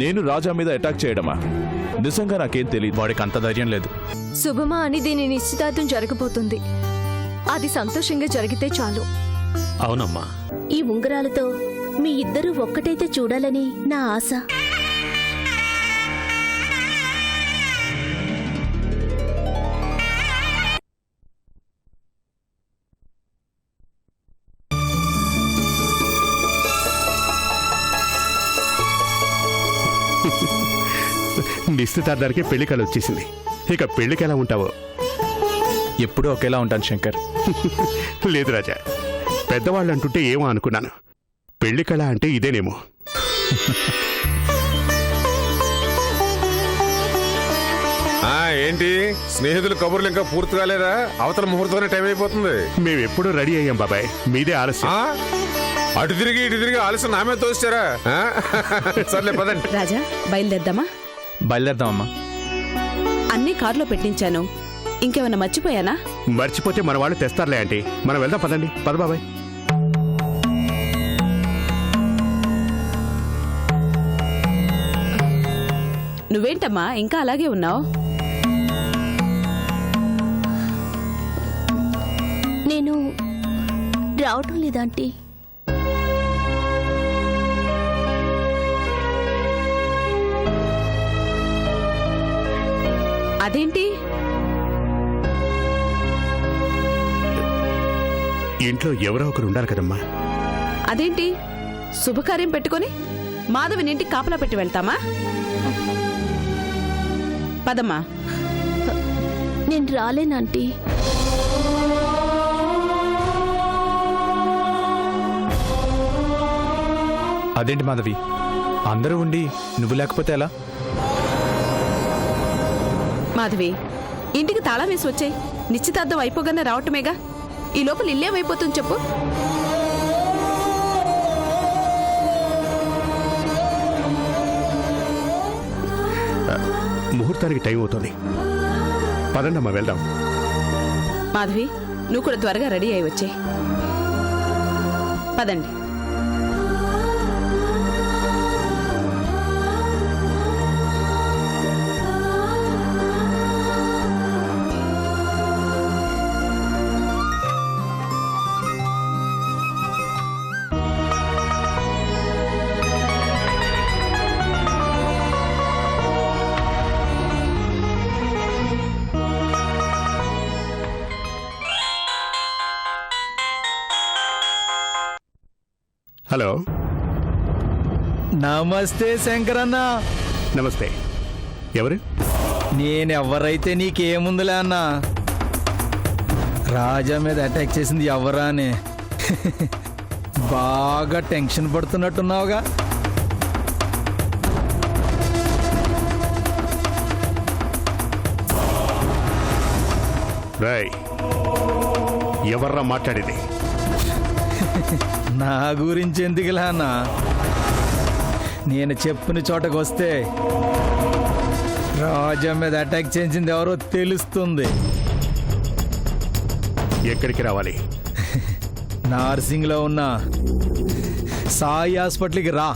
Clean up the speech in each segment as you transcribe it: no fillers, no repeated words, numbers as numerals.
నేను రాజా మీద అటాక్ చేయడమా? నిజంగా నాకేం తెలియదు. వాడికి అంత ధైర్యం లేదు. శుభమా అని దీని నిశ్చితార్థం జరగబోతుంది. అది సంతోషంగా జరిగితే చాలు. అవునమ్మా. ఈ ఉంగరాలతో మీ ఇద్దరూ ఒక్కటైతే చూడాలని నా ఆశ. నిశ్చితార్థానికి పెళ్లి కళ వచ్చేసింది. ఇక పెళ్లికి ఎలా ఉంటావో? ఎప్పుడూ ఒకేలా ఉంటాను శంకర్. లేదు రాజా, పెద్దవాళ్ళు అంటుంటే ఏమో అనుకున్నాను. పెళ్లి కళ అంటే ఇదేనేమో. ఏంటి స్నేహితులు కబుర్లు ఇంకా పూర్తి కాలేదా? అవతల ముహూర్తంలో టైం అయిపోతుంది. మేమెప్పుడు రెడీ అయ్యాం బాబాయ్, మీదే ఆలస్యం. అటు తిరిగి ఇటు తిరిగి ఆలస్యం నామే తోస్తారా? సర్లే పదండి. రాజా, బయలుదేద్దామా? బయలుదేరదామమ్మా. అన్నీ కారులో పెట్టించాను. ఇంకేమన్నా మర్చిపోయానా? మర్చిపోతే మన వాళ్ళు తెస్తారులే ఆంటీ. మనం వెళ్దాం పదండి. పద బాబాయ్. నువ్వేంటమ్మా ఇంకా అలాగే ఉన్నావు? నేను రావటం లేదాంటీ. అదేంటి? ఇంట్లో ఎవరో ఒకరు ఉండాలి కదమ్మా. అదేంటి శుభకార్యం పెట్టుకొని మాధవిని ఇంటికి కాపలా పెట్టి వెళ్తామా? పదమ్మా. నేను రాలేనంటీ. అదేంటి మాధవి, అందరూ ఉండి నువ్వు లేకపోతే ఎలా? మాధవి, ఇంటికి తాళం వేసి వచ్చాయి. నిశ్చితార్థం అయిపోగానే రావటమేగా. ఈ లోపల ఇల్లేమైపోతుంది చెప్పు. ముహూర్తానికి టైం అవుతుంది. పదండమ్మా వెళ్దాం. మాధవి, నువ్వు కూడా త్వరగా రెడీ అయి వచ్చే. పదండి. హలో. నమస్తే శంకరన్న. నమస్తే. ఎవరు? నేనెవరైతే నీకేముందిలే అన్నా. రాజా మీద అటాక్ చేసింది ఎవరా అని బాగా టెన్షన్ పడుతున్నట్టున్నావుగా. రాయ్, ఎవర్రా మాట్లాడేది? నా గురించి ఎందుకులా అన్నా? నేను చెప్పిన చోటకు వస్తే రాజా మీద అటాక్ చేసింది ఎవరో తెలుస్తుంది. ఎక్కడికి రావాలి? నార్సింగ్లో ఉన్న సాయి హాస్పిటల్కి రా.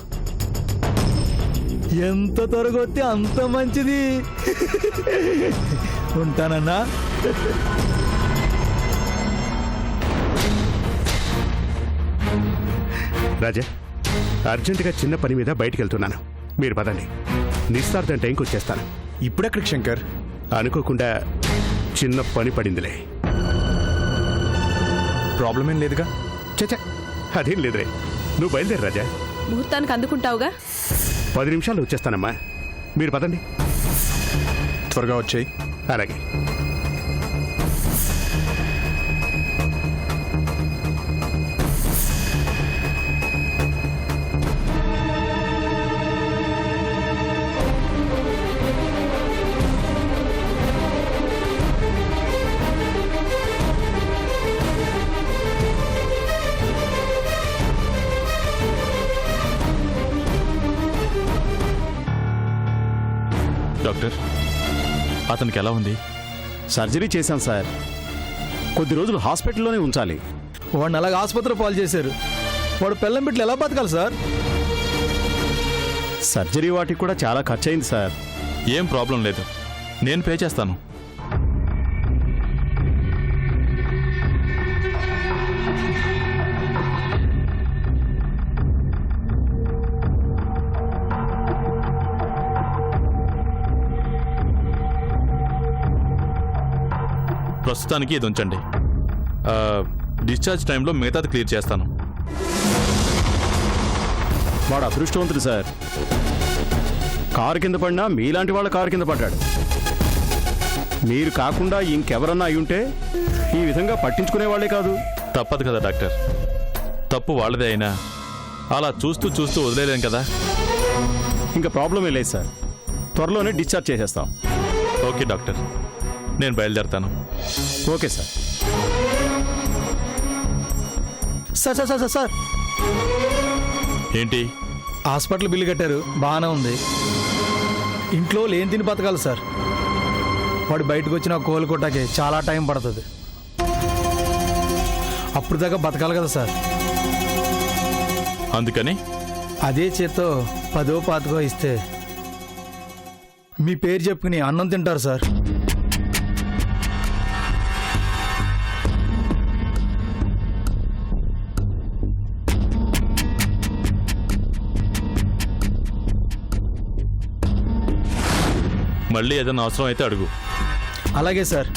ఎంత త్వరగా వస్తే అంత మంచిది. ఉంటానన్నా. రాజా, అర్జెంటుగా చిన్న పని మీద బయటికి వెళ్తున్నాను. మీరు పదండి. నిశ్చితార్థం టైంకి వచ్చేస్తాను. ఇప్పుడెక్కడికి శంకర్? అనుకోకుండా చిన్న పని పడిందిలే. ప్రాబ్లం ఏం లేదుగా? చచ్చా, అదేం లేదురే. నువ్వు బయలుదేరు రాజా. ముహూర్తానికి అందుకుంటావుగా? 10 నిమిషాలు వచ్చేస్తానమ్మా. మీరు పదండి. త్వరగా వచ్చేయి. అలాగే. డాక్టర్, అతనికి ఎలా ఉంది? సర్జరీ చేశాం సార్. కొద్ది రోజులు హాస్పిటల్లోనే ఉంచాలి. వాడిని అలాగే ఆసుపత్రి పాలు చేశారు. వాడు పెళ్ళం బిడ్డలు ఎలా బతకాలి సార్? సర్జరీ వాటికి కూడా చాలా ఖర్చు అయింది సార్. ఏం ప్రాబ్లం లేదు, నేను పే చేస్తాను. ప్రస్తుతానికి ఇది ఉంచండి. డిశ్చార్జ్ టైంలో మిగతాది క్లియర్ చేస్తాను. వాడు అదృష్టవంతుడు సార్. కారు కింద పడినా మీలాంటి వాళ్ళ కారు కింద పడ్డాడు. మీరు కాకుండా ఇంకెవరన్నా అయి ఉంటే ఈ విధంగా పట్టించుకునే వాళ్ళే కాదు. తప్పదు కదా డాక్టర్, తప్పు వాళ్ళదే అయినా అలా చూస్తూ చూస్తూ వదిలేలేం కదా. ఇంకా ప్రాబ్లమే లేదు సార్, త్వరలోనే డిశ్చార్జ్ చేసేస్తాం. ఓకే డాక్టర్, నేను బయలుదేరుతాను. Okay sir. Sir sir sir sir ఏంటి? హాస్పిటల్ బిల్లు కట్టారు, బాగానే ఉంది. ఇంట్లో లేని తిని బతకాలి సార్. వాడు బయటకు వచ్చిన కోలుకోటానికి చాలా టైం పడుతుంది. అప్పుడు దాకా బతకాలి కదా సార్. అందుకని అదే చేత్తో 10వ 5వ ఇస్తే మీ పేరు చెప్పుకుని అన్నం తింటారు సార్. మళ్ళీ ఏదైనా అవసరం అయితే అడుగు. అలాగే సార్,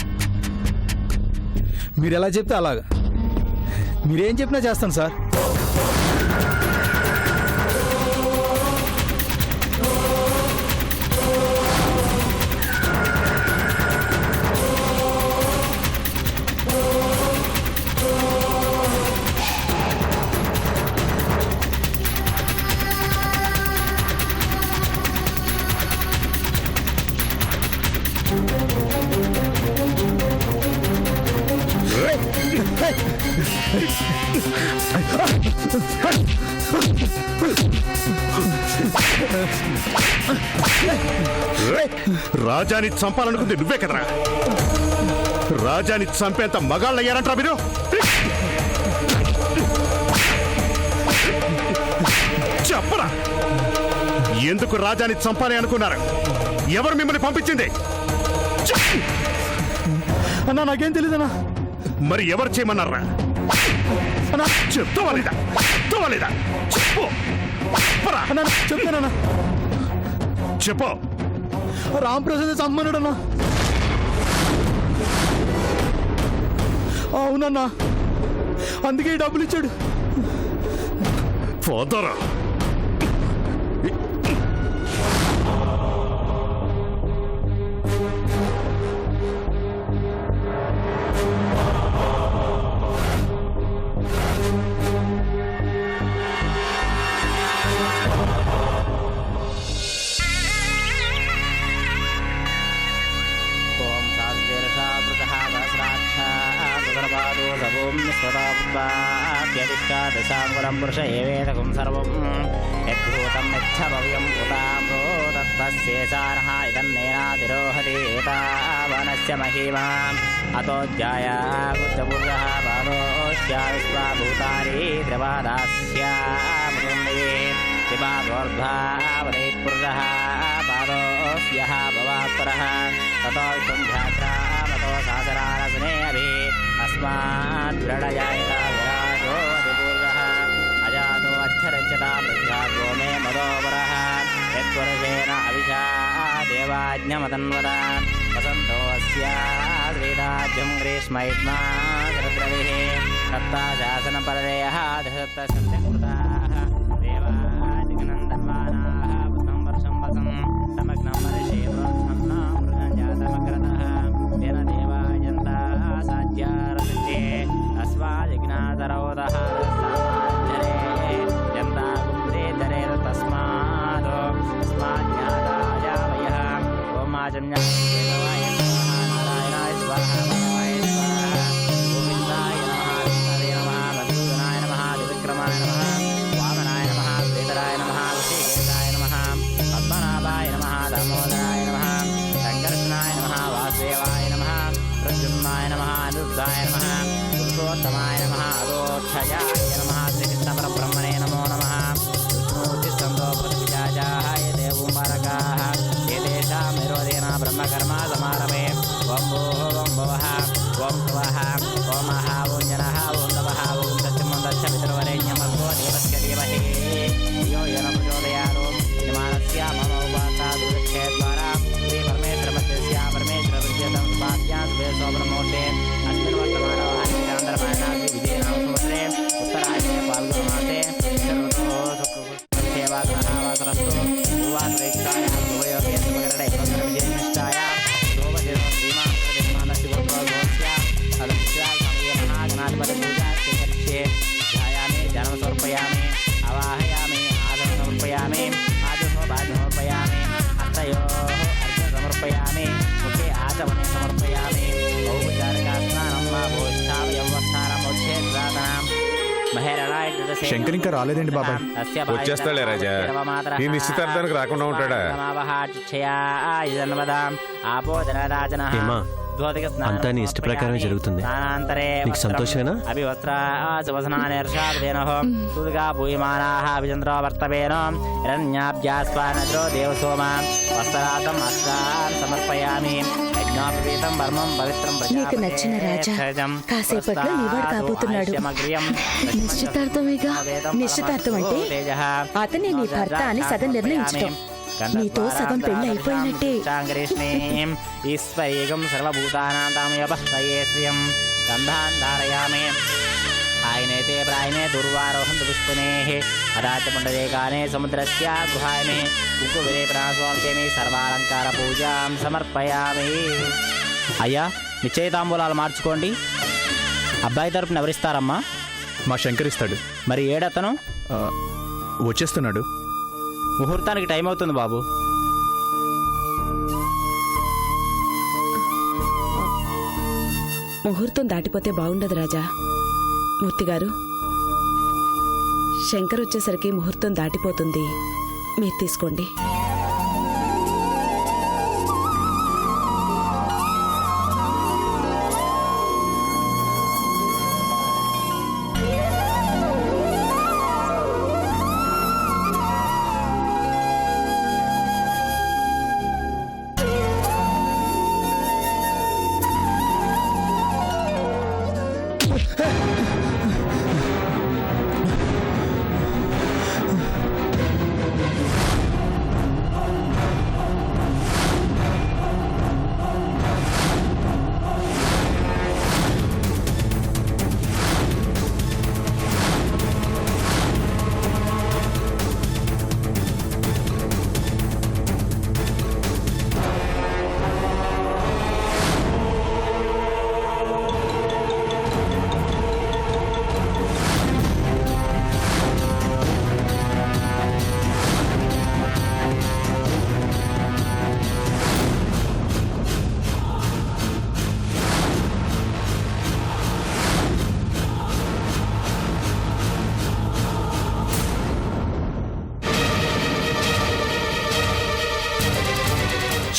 మీరు ఎలా చెప్తే అలాగా. మీరేం చెప్పినా చేస్తాను సార్. రాజాని చంపాలనుకుంది నువ్వే కదరా. రాజాని చంపేంత మగాళ్ళయ్యారంటారా మీరు? చెప్పరా, ఎందుకు రాజాని చంపాలి అనుకున్నారు? ఎవరు మిమ్మల్ని పంపించింది? అన్నా నాకేం తెలీదన్నా. మరి ఎవరు చేయమన్నారా? చెప్తావా లేదా? చెప్తావా లేదా? చెప్పు. అన్నా చెప్తానన్నా. చెప్పు. రాంప్రసాద్ చమ్మన్నాడన్నా. అవునన్నా, అందుకే ఈ డబ్బులు ఇచ్చాడు. పోతారా? దశాంగురం పురుష ఏవేదకం సర్వం యద్భూతం యచ్చభవ్యం ఉతాప్రోతత్వశేషానః ఇదన్నేనాతిరోహతి ఏతావనస్య మహిమాం అతోజ్యాయాగుచ్చపురుషः పాదోష్యావిశ్వాభూతాని త్రిపాదాస్యామృతందే త్రిపాదోర్ధ్వావదే పురుషः పాదోస్యः భవాత్పరः తతో విష్ణుధ్యాత్రామతో సాసరారసనే అభి అస్మాద్వ్రణయాయిత విరాజో అధిపూర్వః అజాతో అక్షరచ్చతా పృథ్వాగో మే మదోపరः యత్పురుషేణ అవిషా దేవాజ్ఞమతన్వత వసంతో అస్యాద్వేదాజ్యం గ్రీష్మైత్మా శరద్రవిః సప్తాశాసనపరదేయः దశసప్తశంతికృతాः దేవాదిగనందన్వానాः పుష్పం వర్షం వసం సమగ్నం మరిషే ప్రోత్సన్నా మృగం జాతమగ్రతः తేన దేవాయంతా సాధ్యారసిద్ధే అస్మాదిజ్ఞాతరౌదః సామాజ్జరే జంతా గుప్తే ధరే తస్మాదో తస్మాజ్ఞాతాయ వయః ఓమాజన్య దేవాయ నమః నారాయణాయ స్వాహా మాధవాయ స్వాహా గోవిందాయ నమః కృష్ణాయ నమః మధుసూదనాయ నమః త్రివిక్రమాయ నమః వామనాయ నమః శ్రీధరాయ నమః ఋషికేశాయ నమః పద్మనాభాయ నమః దామోదరాయ నమః సంకర్షణాయ నమః వాసుదేవాయ నమః ప్రద్యుమ్నాయ నమః అనిరుద్ధాయ నమః పురుషోత్తమాయ నమః అదోక్షజాయ నమః శ్రీకృష్ణ పరబ్రహ్మణే నమో నమః విష్ణూర్తిస్కందో ప్రతిజాజాయ కర్మ సమారమే ఓం భూః ఓం భువః ఓం స్వః ఓం మహా ఓం జనః ఓం తపః ఓం దచ్చ పితృవరేణ్యమర్గో దేవస్య ధీమహి ధియో యో నః ప్రచోదయాత్ యజమానస్య మమ ఉపాసనా దుర్క్షే ద్వారా శ్రీ పరమేశ్వర మధ్యస్య పరమేశ్వర విద్యతం ఉపాస్యాం వేసో బ్రహ్మోట్టే అస్మిన్ వర్తమానోహాని చాంద్రమానాది విజయనామ సంవత్సరే ఉత్తరాయణే పాల్గొన మాసే శరదృతుః శుక్లపక్షేవాసరస్తు భూవాసరేక్షాయాం భువయోగే సుమకరణే విజయనిష్టాయాం శోభదేవం శ్రీమానస్య గోత్రోద్భవస్య అలక్ష్యాల్ సమయ మహాగణాధిపతి పూజా స్వీకరిష్యే ధ్యాయామి జనం సమర్పయామి అవాహయామి ఆదరం సమర్పయామి ఆదిహో బాధ్యం సమర్పయామి హస్తయోః అర్ఘ్యం సమర్పయామి ముఖే ఆచమనే సమర్పయామి ఔపచారికా స్నానం వా భోష్ఠావయం వస్థానం ఉచ్ఛేదాతనాం శంకర్ ఇంకా రాలేదండి బాబాయ్. వచ్చేస్తాడులే రాజా. ఈ నిశ్చితార్థానికి రాకుండా ఉంటాడా? ఏమా, అంతా నీ ఇష్ట ప్రకారం జరుగుతుంది. నీకు సంతోషమేనా? నీకు నచ్చిన రాజా కాసేపట్లో నీవాడు కాబోతున్నాడు. నిశ్చితార్థమేగా. నిశ్చితార్థం అంటే అతనే నీ భర్త అని సగం నిర్ణయించటం. నీతో సగం పెళ్లి అయిపోయినట్టే. ఈశ్వరీగం సర్వభూతానాం తామయపహ్వయేశ్రియం గంధాన్ ధారయామి ఆయనేతే ప్రాయనే దుర్వారోహం పుష్పనేః అదాచమండలేకానే సముద్రస్య గృహాయమే కుంకుమేన ప్రాణస్వామి సర్వాలంకార పూజాం సమర్పయామి. అయ్యా, నిశ్చయితాంబూలాలు మార్చుకోండి. అబ్బాయి తరపున ఎవరిస్తారమ్మా? మా శంకర్ ఇస్తాడు. మరి ఏడతను? వచ్చేస్తున్నాడు. ముహూర్తానికి టైం అవుతుంది బాబు. ముహూర్తం దాటిపోతే బాగుండదు రాజా. మూర్తిగారు, శంకర్ వచ్చేసరికి ముహూర్తం దాటిపోతుంది. మీరు తీసుకోండి.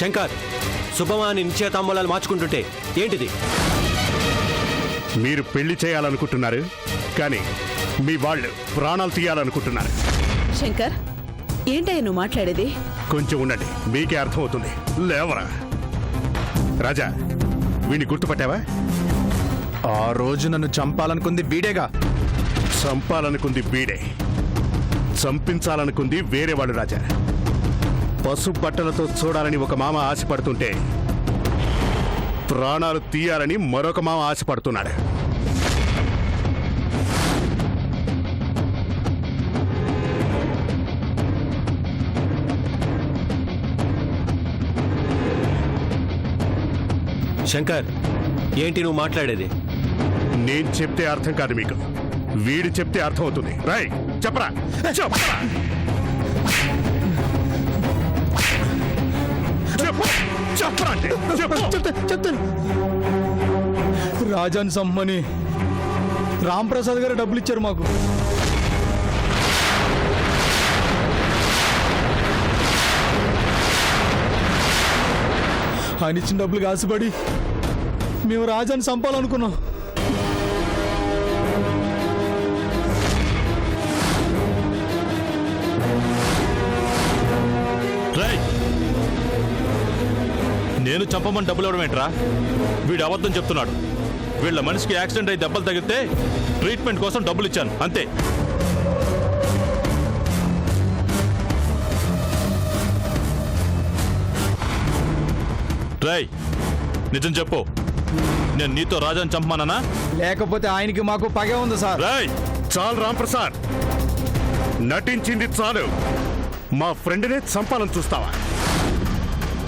శంకర్, శుభమాని నిశ్చయితాంబూలాలు మార్చుకుంటుంటే ఏంటిది? మీరు పెళ్లి చేయాలనుకుంటున్నారు, కానీ మీ వాళ్ళు ప్రాణాలు తీయాలనుకుంటున్నారు. శంకర్, ఏంటయ్య నువ్వు మాట్లాడేది? కొంచెం ఉండండి, మీకే అర్థమవుతుంది. లేవరా రాజా, వీడిని గుర్తుపట్టావా? ఆ రోజు నన్ను చంపాలనుకుంది వీడేగా. చంపాలనుకుంది వీడే, చంపించాలనుకుంది వేరే వాళ్ళు రాజా. పసుపు బట్టలతో చూడాలని ఒక మామ ఆశపడుతుంటే ప్రాణాలు తీయాలని మరొక మామ ఆశపడుతున్నాడు. శంకర్, ఏంటి నువ్వు మాట్లాడేది? నేను చెప్తే అర్థం కాదు మీకు, వీడు చెప్తే అర్థం అవుతుంది. రాయ్, చెప్పరా చెప్పరా చెప్పరా అంటే చెప్తాను. రాజాని సమ్మని రాంప్రసాద్ గారు డబ్బులు ఇచ్చారు మాకు. ఆయన ఇచ్చిన డబ్బులు ఆశపడి మేము రాజాని చంపాలనుకున్నాం. నేను చంపమని డబ్బులు ఇవ్వడం ఏంట్రా? వీడు అబద్ధం చెప్తున్నాడు. వీళ్ళ మనిషికి యాక్సిడెంట్ అయి దెబ్బలు తగిలితే ట్రీట్మెంట్ కోసం డబ్బులు ఇచ్చాను అంతే. రై, నిజం చెప్పు, నేను నీతో రాజాని చంపమానా? లేకపోతే ఆయనకి మాకు పగే ఉంది సార్. రై, చాలు రాంప్రసాద్, నటించింది చాలు. మా ఫ్రెండ్నే చంపాలని చూస్తావా?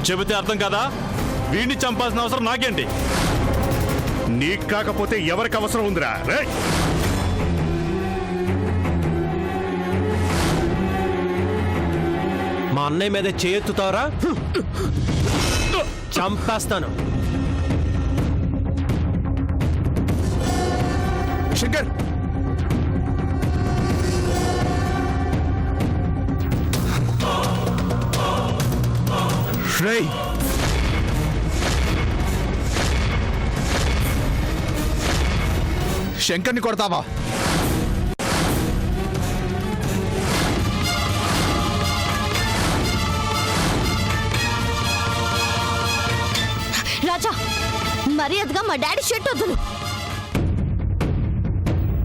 చెబితే అర్థం కదా? వీడిని చంపాల్సిన అవసరం నాకేంటి? నీకు కాకపోతే ఎవరికి అవసరం ఉందిరా? రేయ్, మా అన్నయ్య మీద చేయెత్తుతావరా? చంపేస్తాను. శంకర్, రేయ్, శంకర్ని కొడతావా? రాజా, మర్యాదగా మా డాడీ షర్ట్ వద్దులు.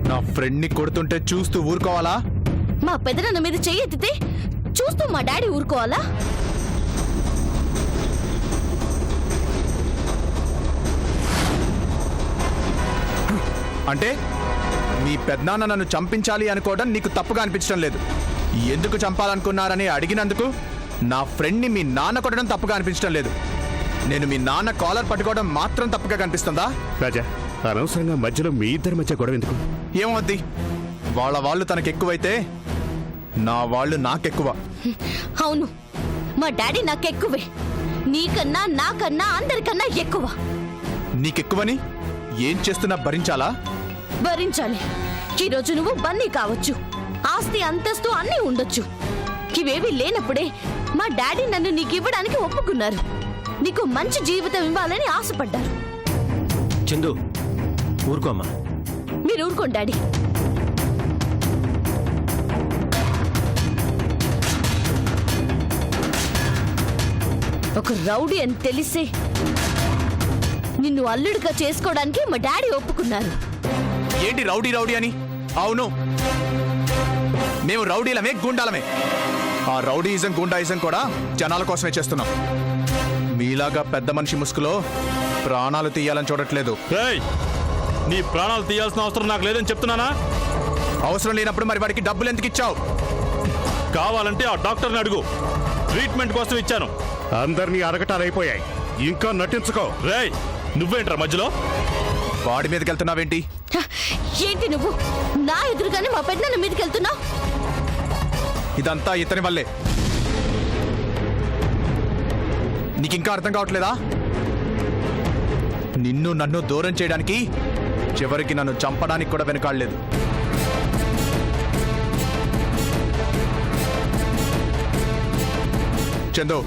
నా ఫ్రెండ్ని కొడుతుంటే చూస్తూ ఊరుకోవాలా? మా పెదనాన్న మీద చెయ్యి ఎత్తితే చూస్తూ మా డాడీ ఊరుకోవాలా? అంటే మీ పెద్దనాన్న నన్ను చంపించాలి అనుకోవడం నీకు తప్పుగా అనిపించడం లేదు. ఎందుకు చంపాలనుకున్నారని అడిగినందుకు నా ఫ్రెండ్ని మీ నాన్న కొట్టడం తప్పుగా అనిపించడం లేదు. నేను మీ నాన్న కాలర్ పట్టుకోవడం మాత్రం తప్పుగా కనిపిస్తుందా? రాజా, అనవసరంగా మధ్యలో మీ ఇద్దరి మధ్య గొడవ ఎందుకు? ఏమవుద్ది? వాళ్ళు తనకు ఎక్కువైతే నా వాళ్ళు నాకెక్కువ. అవును, మా డాడీ నాకెక్కువే. నీకన్నా నాకన్నా అందరికన్నా ఎక్కువ. నీకెక్కువని ఏం చేస్తున్నా భరించాలా? భరించాలి. ఈరోజు నువ్వు బన్నీ కావచ్చు, ఆస్తి అంతస్తు అన్నీ ఉండొచ్చు. ఇవేవి లేనప్పుడే మా డాడీ నన్ను నీకు ఇవ్వడానికి ఒప్పుకున్నారు. నీకు మంచి జీవితం ఇవ్వాలని ఆశపడ్డారు. చందు, ఊరుకోమ్మా. మీరు ఊరుకోండి డాడీ. ఒక రౌడీ అని తెలిసే నిన్ను అల్లుడిగా చేసుకోవడానికి మా డాడీ ఒప్పుకున్నారు. ఏంటి రౌడీ రౌడీ అని? అవును, మేము రౌడీలమే, గుండాలమే. ఆ రౌడీయిజం గుండాయిజం కూడా జనాల కోసమే చేస్తున్నాం. మీలాగా పెద్ద మనిషి ముసుగులో ప్రాణాలు తీయాలని చూడట్లేదు. రేయ్, నీ ప్రాణాలు తీయాల్సిన అవసరం నాకు లేదని చెప్తున్నానా? అవసరం లేనప్పుడు మరి వాడికి డబ్బులు ఎందుకు ఇచ్చావు? కావాలంటే ఆ డాక్టర్ని అడుగు. ట్రీట్మెంట్ కోసం ఇచ్చాను. అందరినీ అడగటాలైపోయాయి, ఇంకా నటించుకో. రేయ్, నువ్వేంట్రా మధ్యలో? వాడి మీదకి వెళ్తున్నావేంటి? ఏంటి నువ్వు నా ఎదురుగానే మా పెద్దనాన్న మీదకి వెళ్తున్నావు? ఇదంతా ఇతని వల్లే. నీకింకా అర్థం కావట్లేదా? నిన్ను నన్ను దూరం చేయడానికి, చివరికి నన్ను చంపడానికి కూడా వెనకాడలేదు. చందు,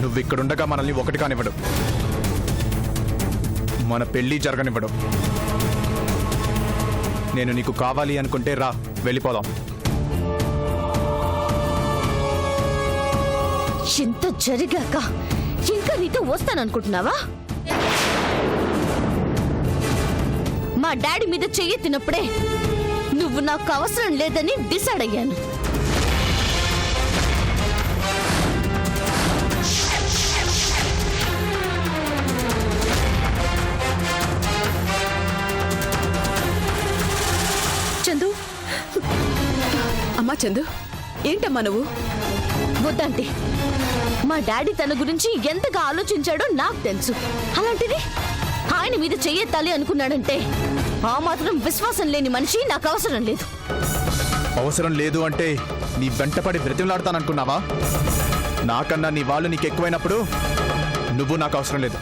నువ్విక్కడుండగా మనల్ని ఒకటి కానివ్వడు, మన పెళ్లి జరగనివ్వడు. నేను నీకు కావాలి అనుకుంటే రా, వెళ్ళిపోదాం. ఇంత జరిగాక ఇంకా నీతో వస్తాననుకుంటున్నావా? మా డాడీ మీద చెయ్యెత్తినప్పుడే నువ్వు నాకు అవసరం లేదని డిసైడ్ అయ్యాను. చందు, అమ్మా చందు, ఏంటమ్మా నువ్వు? వద్దంటే మా డాడీ తన గురించి ఎంతగా ఆలోచించాడో నాకు తెలుసు. అలాంటిది ఆయన మీద చెయ్యెత్తాలి అనుకున్నాడంటే ఆ మాత్రం విశ్వాసం లేని మనిషి నాకు అవసరం లేదు. అవసరం లేదు అంటే నీ వెంటపడి బ్రతిమలాడతాననుకున్నావా? నాకన్నా నీ వాళ్ళు నీకు ఎక్కువైనప్పుడు నువ్వు నాకు అవసరం లేదు.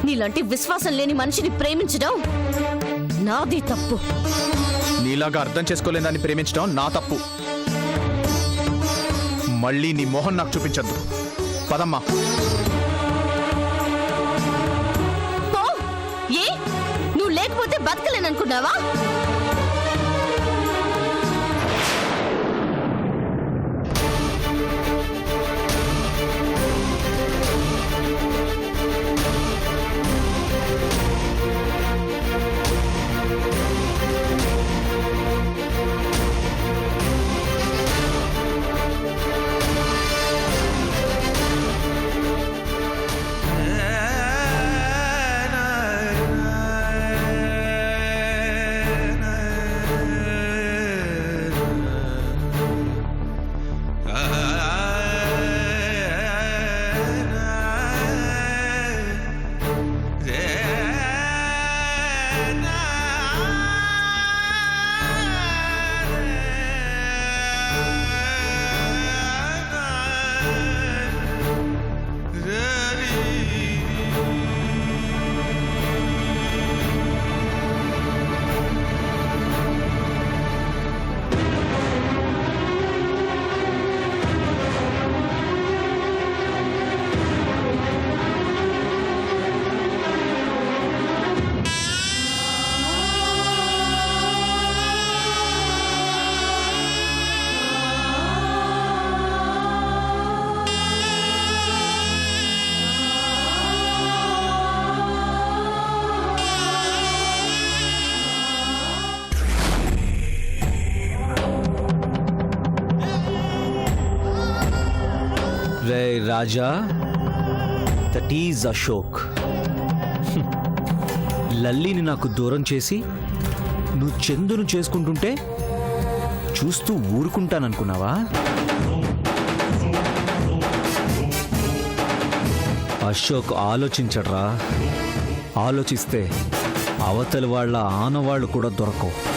నీలాంటి విశ్వాసం లేని మనిషిని ప్రేమించడం నాది తప్పు. నీలాగా అర్థం చేసుకోలేదని ప్రేమించడం నా తప్పు. మళ్ళీ నీ మొహం నాకు చూపించద్దు. పదమ్మా. పో. ఏ నువ్వు లేకపోతే బతకలేననుకున్నావా? రే రాజా, దట్ ఈజ్ అశోక్. లల్లిని నాకు దూరం చేసి నువ్వు చందును చేసుకుంటుంటే చూస్తూ ఊరుకుంటాననుకున్నావా? అశోక్ ఆలోచించడ్రా. ఆలోచిస్తే అవతలి వాళ్ళ ఆనవాళ్ళు కూడా దొరకవు.